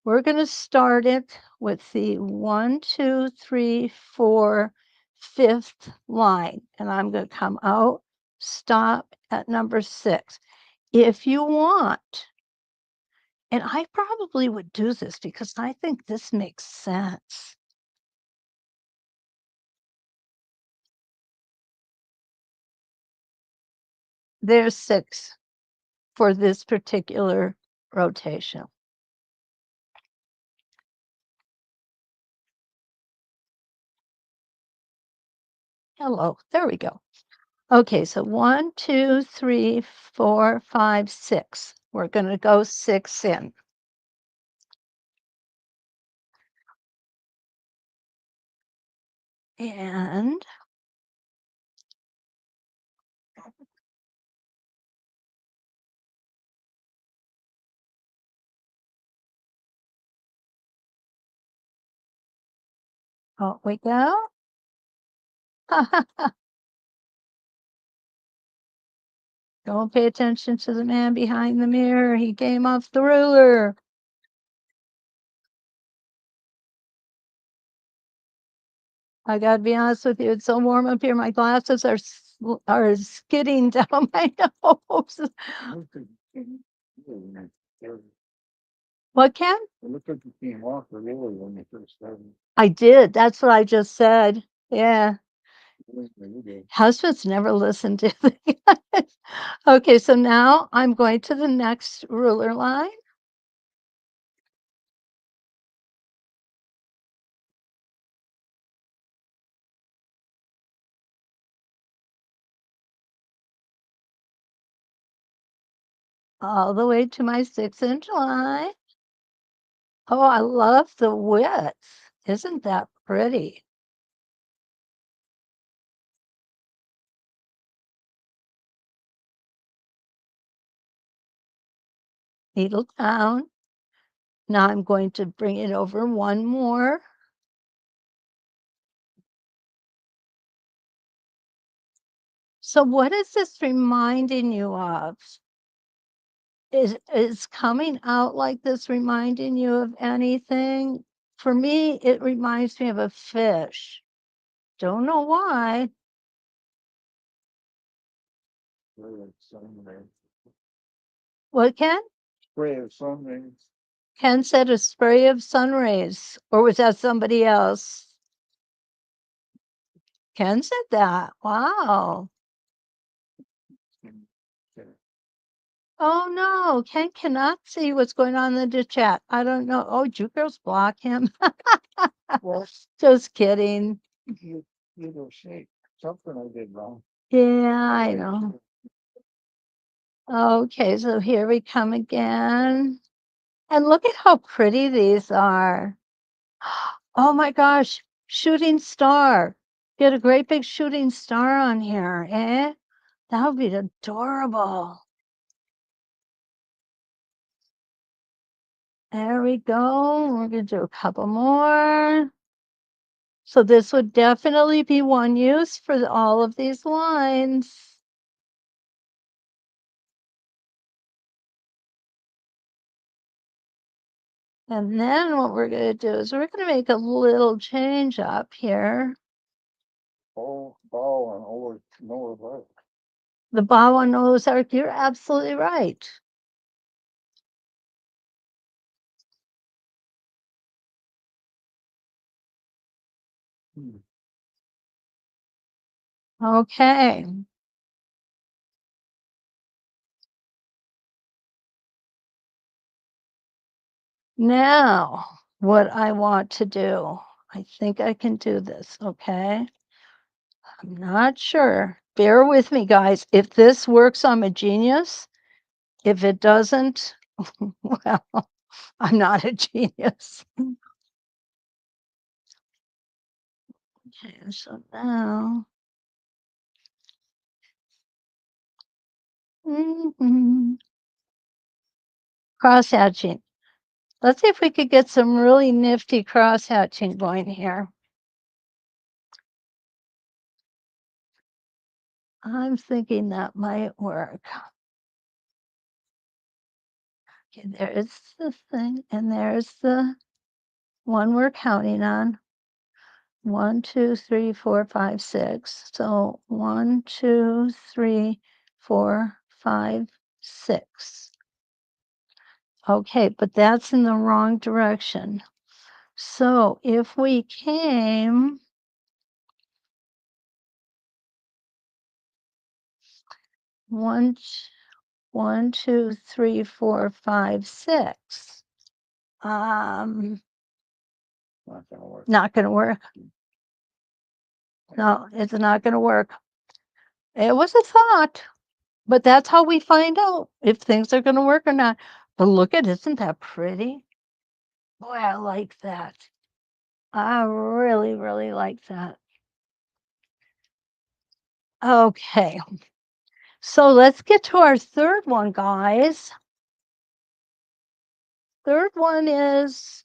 We're going to start it with the 1, 2, 3, 4, 5th line. And I'm going to come out, stop at number 6. If you want, and I probably would do this because I think this makes sense. There's 6 for this particular rotation. Hello, there we go. Okay, so 1, 2, 3, 4, 5, 6. We're going to go 6 in. And out we go. Don't pay attention to the man behind the mirror. He came off the ruler. I gotta be honest with you, it's so warm up here. My glasses are skidding down my nose. What, Ken? It looked like you came off the roller when you first started. I did. That's what I just said. Yeah. You did. Husbands never listen to the guys. Okay, so now I'm going to the next ruler line. All the way to my 6-inch line. Oh, I love the width. Isn't that pretty? Needle down. Now I'm going to bring it over one more. So what is this reminding you of? Is coming out like this reminding you of anything? For me, it reminds me of a fish. Don't know why. Spray of sun rays. What, Ken? Spray of sun rays. Ken said a spray of sun rays, or was that somebody else? Ken said that. Wow. Oh no, Ken cannot see what's going on in the chat. I don't know. Oh, you girls block him. Well, Just kidding. you go shake. Something I did wrong. Yeah, I know. Okay, so here we come again. And look at how pretty these are. Oh my gosh, shooting star. Get a great big shooting star on here, eh? That would be adorable. There we go. We're going to do a couple more. So this would definitely be one use for all of these lines. And then what we're going to do is we're going to make a little change up here. Ball and over lower leg. The bow on Noah's Ark, you're absolutely right. Okay. Now, what I want to do, I think I can do this, okay? I'm not sure. Bear with me, guys. If this works, I'm a genius. If it doesn't, well, I'm not a genius. Okay, so now. Cross hatching. Let's see if we could get some really nifty cross hatching going here. I'm thinking that might work. Okay, there's the thing, and there's the one we're counting on. 1, 2, 3, 4, 5, 6. So 1, 2, 3, 4, 5, 6. Okay, but that's in the wrong direction. So if we came one, 2, 3, 4, 5, 6. Not gonna work. Not going to work. No, it's not going to work. It was a thought, but that's how we find out if things are gonna work or not. But look at, isn't that pretty? Boy, I like that. I really, really like that. Okay, so let's get to our third one, guys. Third one is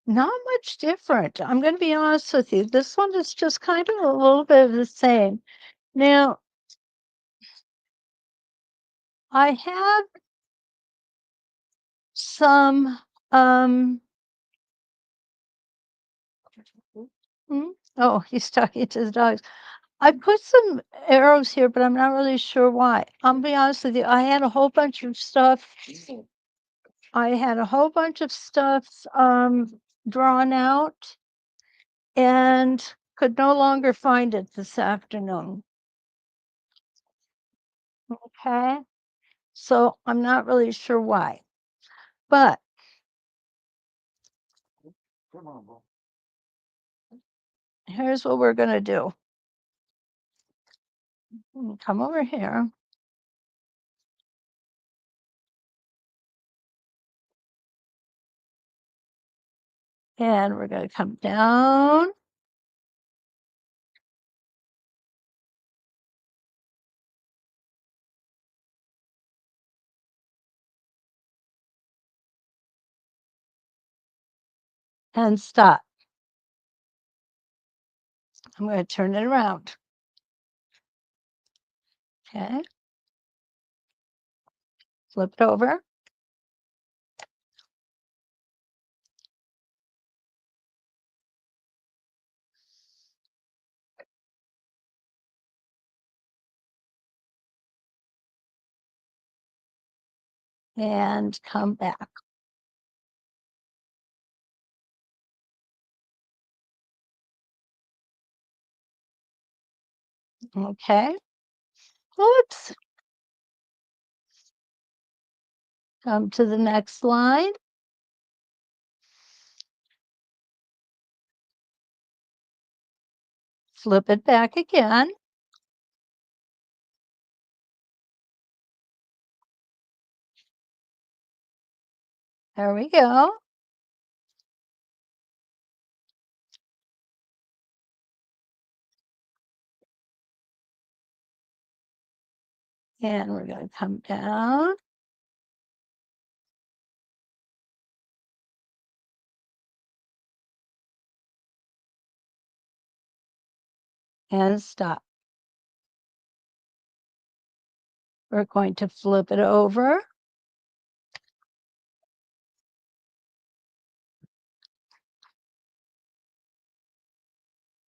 not much different. I'm going to be honest with you. This one is just kind of a little bit of the same. Now, I have some, oh, he's talking to the dogs. I put some arrows here, but I'm not really sure why. I'll be honest with you. I had a whole bunch of stuff. I had a whole bunch of stuff drawn out and could no longer find it this afternoon. Okay. So I'm not really sure why, but Come on, Bo. here's what we're going to do. Come over here. And we're going to come down. And stop. I'm going to turn it around. Okay. Flip it over. And come back. Okay. Oops. Come to the next line. Flip it back again. There we go. And we're going to come down. And stop. We're going to flip it over.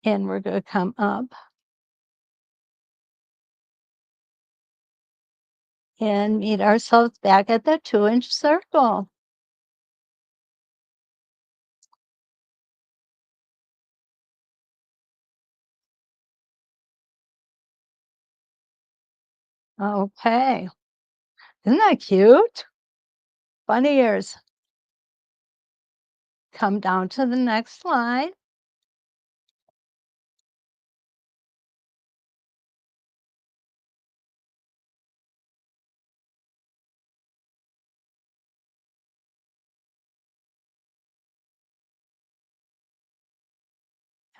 And we're going to come up and meet ourselves back at the 2-inch circle. Okay. Isn't that cute? Bunny ears. Come down to the next line.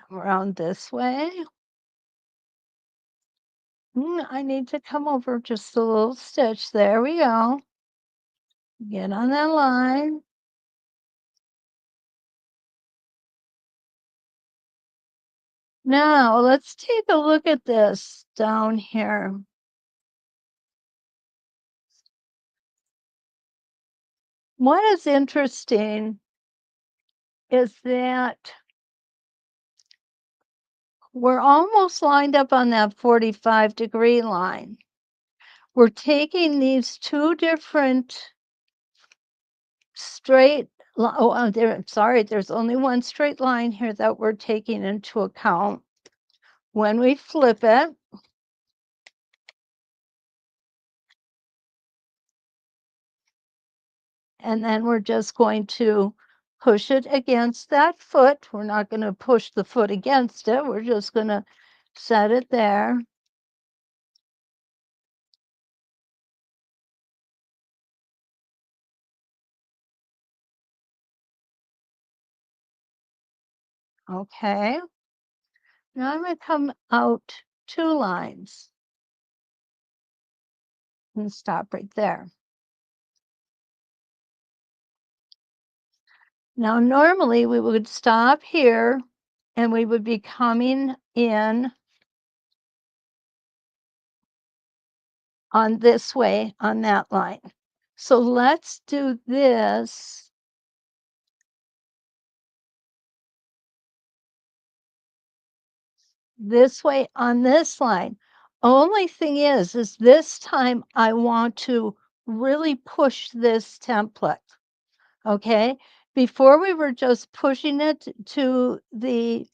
Come around this way. I need to come over just a little stitch. There we go. Get on that line. Now let's take a look at this down here. What is interesting is that we're almost lined up on that 45-degree line. We're taking these two different straight, sorry, there's only one straight line here that we're taking into account. When we flip it, and then we're just going to push it against that foot. We're not going to push the foot against it. We're just going to set it there. Okay. Now I'm going to come out 2 lines and stop right there. Now, normally we would stop here and we would be coming in on this way on that line. So let's do this. This way on this line. Only thing is this time I want to really push this template. Okay. Before we were just pushing it to the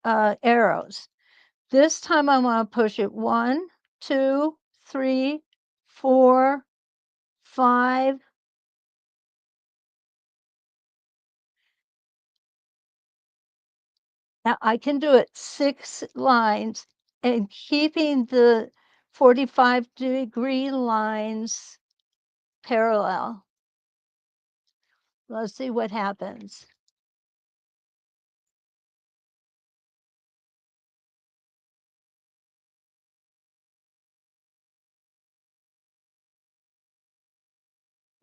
arrows. This time I want to push it 1, 2, 3, 4, 5. Now I can do it 6 lines and keeping the 45-degree lines parallel. Let's see what happens.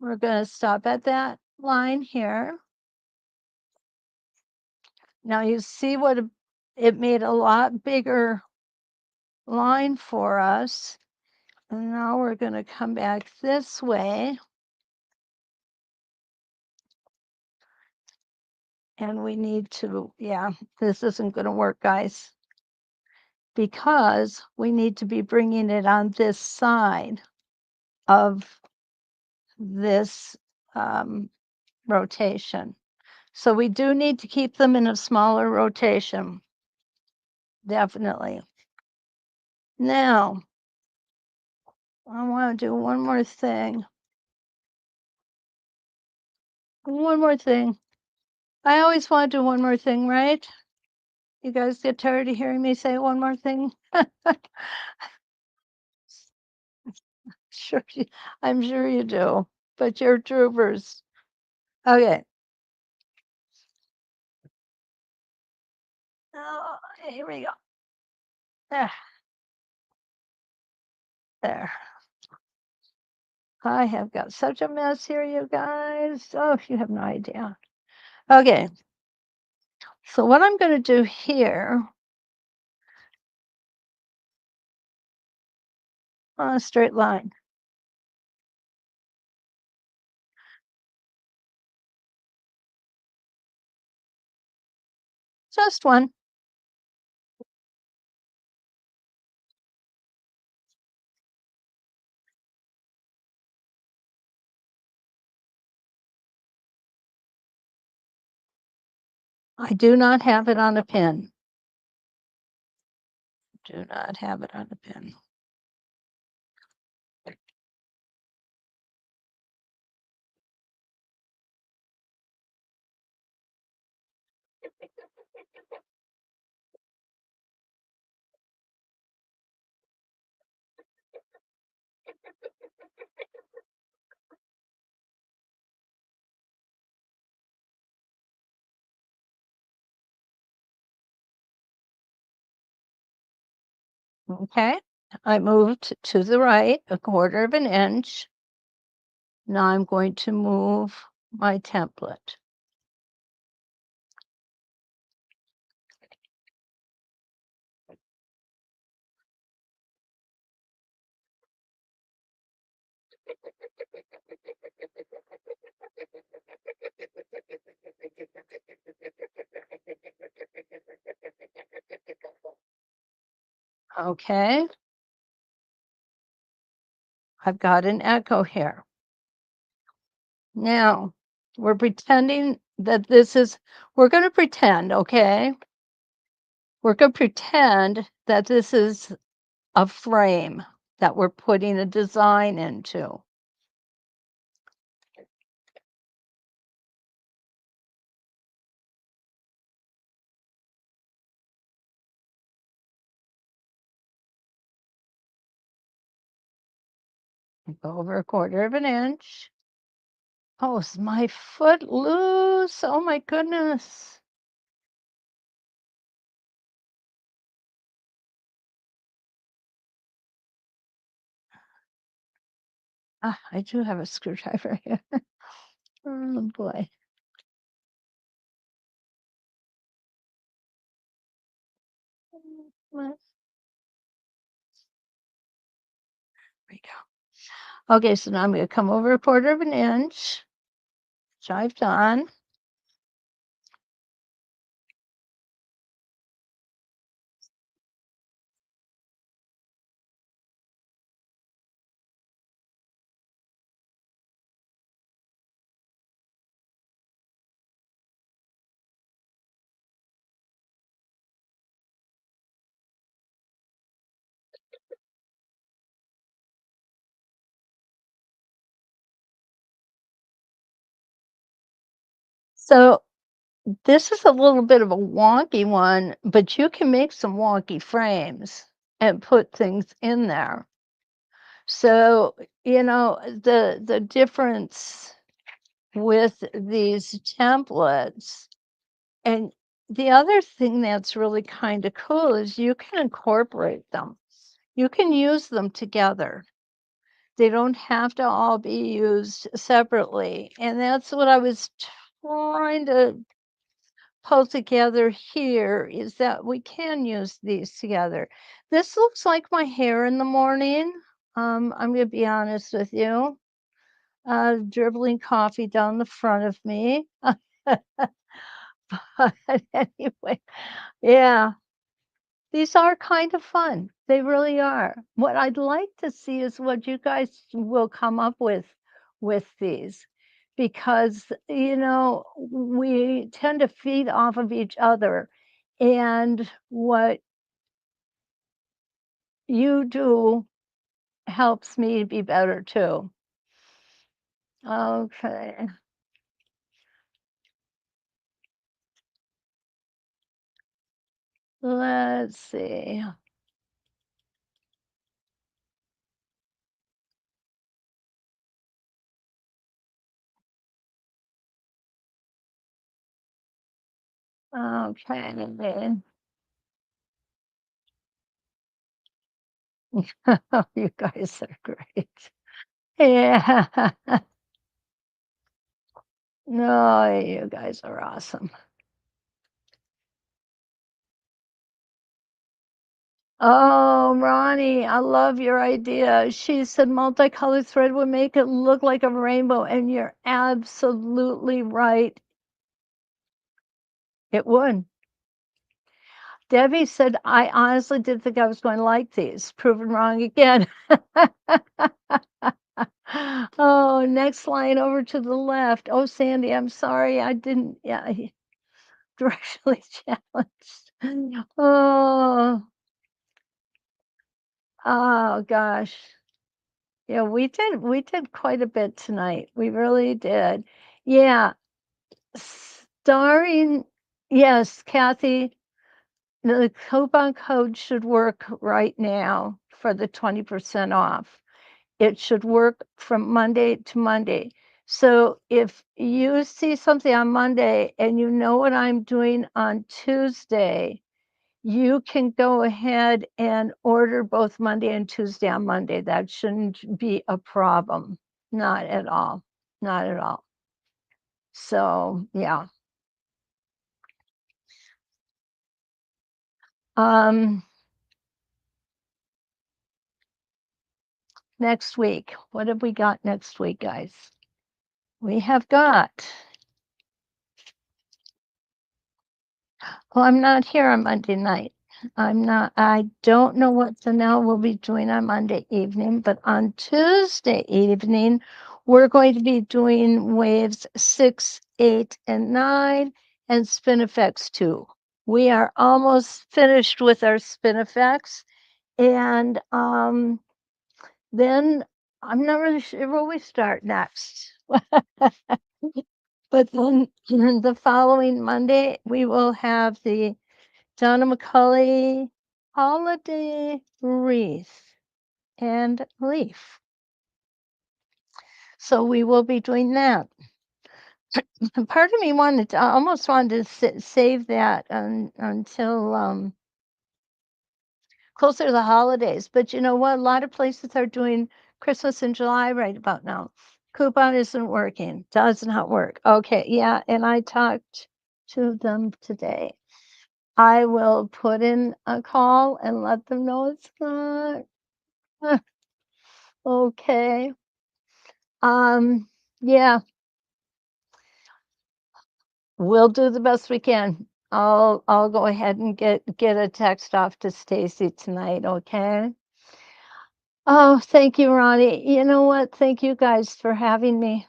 We're going to stop at that line here. Now you see what it made a lot bigger line for us. And now we're going to come back this way. And we need to, yeah, this isn't going to work, guys, because we need to be bringing it on this side of this rotation. So we do need to keep them in a smaller rotation. Definitely. Now, I want to do one more thing. One more thing. I always want to do one more thing, right? You guys get tired of hearing me say one more thing? Sure, I'm sure you do, but you're troopers. Okay. Oh, here we go. There. There. I have got such a mess here, you guys. Oh, you have no idea. Okay. So what I'm going to do here on a straight line. Just one. I do not have it on a pin. Do not have it on a pin. Okay. I moved to the right 1/4 of an inch. Now I'm going to move my template. Okay. I've got an echo here. Now, we're pretending that we're going to pretend, okay? We're going to pretend that this is a frame that we're putting a design into. Go over 1/4 of an inch. Oh, is my foot loose? Oh my goodness. I do have a screwdriver here. Oh boy. There we go. Okay, so now I'm going to come over 1/4 of an inch, which I've done. So this is a little bit of a wonky one, but you can make some wonky frames and put things in there. So, the difference with these templates, and the other thing that's really kind of cool is you can incorporate them. You can use them together. They don't have to all be used separately. And that's what I was trying to pull together here, is that we can use these together. This looks like my hair in the morning. I'm going to be honest with you. Dribbling coffee down the front of me. But anyway, yeah, these are kind of fun. They really are. What I'd like to see is what you guys will come up with these, because we tend to feed off of each other, and what you do helps me to be better too. Okay. Let's see. Okay. You guys are great. Yeah. No, you guys are awesome. Oh, Ronnie, I love your idea. She said multicolored thread would make it look like a rainbow, and you're absolutely right. It would. Debbie said, I honestly did think I was going to like these. Proven wrong again. Oh, next line over to the left. Oh, Sandy, I'm sorry. I didn't, yeah, directionally challenged. Oh gosh. Yeah, we did quite a bit tonight. We really did. Yeah. Starring, yes, Kathy, the coupon code should work right now for the 20% off. It should work from Monday to Monday. So if you see something on Monday and you know what I'm doing on Tuesday, you can go ahead and order both Monday and Tuesday on Monday. That shouldn't be a problem. Not at all. Not at all. So, yeah. Um, Next week. What have we got next week, guys? We have got, well, I'm not here on Monday night. I don't know what Zanelle will be doing on Monday evening, but on Tuesday evening, we're going to be doing waves 6, 8, and 9 and spin effects 2. We are almost finished with our spin effects, and then I'm not really sure where we start next. But then the following Monday, we will have the Donna McCulley holiday wreath and leaf. So we will be doing that. And part of me almost wanted to save that until closer to the holidays. But you know what? A lot of places are doing Christmas in July right about now. Coupon isn't working. Does not work. Okay, yeah, and I talked to them today. I will put in a call and let them know it's not. Okay. Yeah, we'll do the best we can. I'll go ahead and get a text off to Stacy tonight, okay? Oh, thank you, Ronnie. You know what? Thank you guys for having me.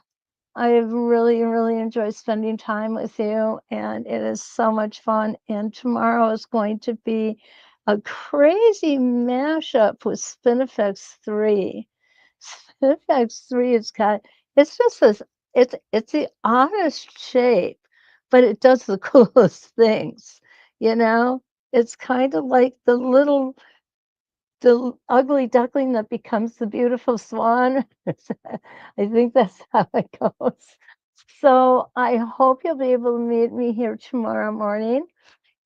I've really, really enjoyed spending time with you, and it is so much fun. And tomorrow is going to be a crazy mashup with Spinifex 3. Spinifex 3 is got it's just this it's the oddest shape, but it does the coolest things, you know? It's kind of like the ugly duckling that becomes the beautiful swan. I think that's how it goes. So I hope you'll be able to meet me here tomorrow morning.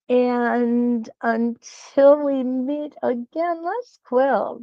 And until we meet again, let's quilt.